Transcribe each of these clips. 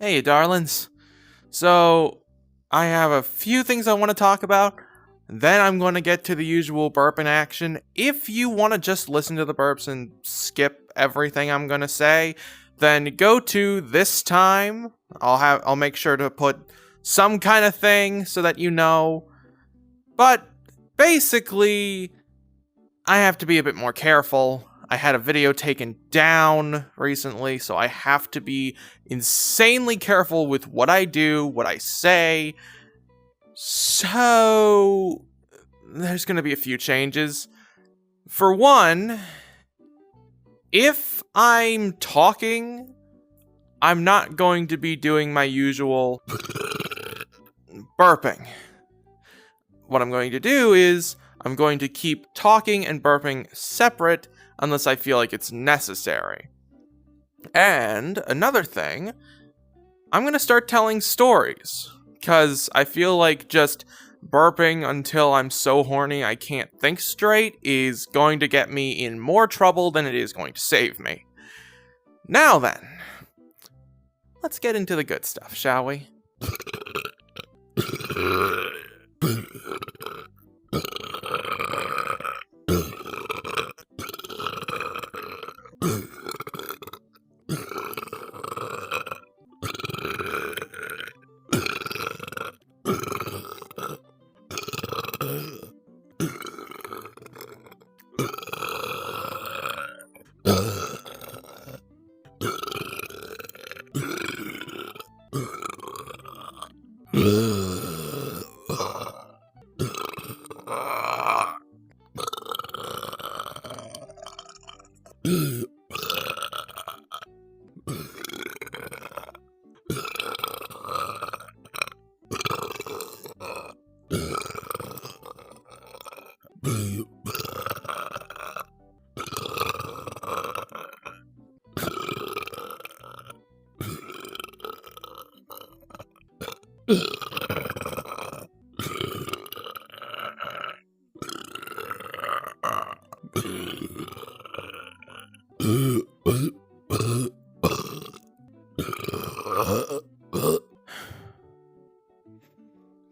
Hey, darlings. So, I have a few things I want to talk about. Then I'm going to get to the usual burp in action. If you want to just listen to the burps and skip everything I'm going to say, then go to this time. I'll make sure to put some kind of thing so that you know. But basically, I have to be a bit more careful. I had a video taken down recently, so I have to be insanely careful with what I do, what I say. So, there's going to be a few changes. For one, if I'm talking, I'm not going to be doing my usual burping. What I'm going to do is, I'm going to keep talking and burping separate unless I feel like it's necessary. And another thing, I'm going to start telling stories, because I feel like just burping until I'm so horny I can't think straight is going to get me in more trouble than it is going to save me. Now then, let's get into the good stuff, shall we?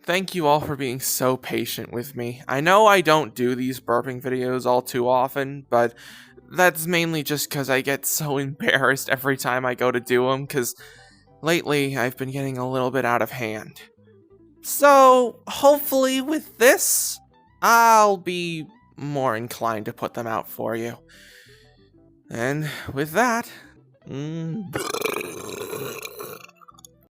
Thank you all for being so patient with me. I know I don't do these burping videos all too often, but that's mainly just because I get so embarrassed every time I go to do them, because lately I've been getting a little bit out of hand. So, hopefully with this, I'll be more inclined to put them out for you. And with that...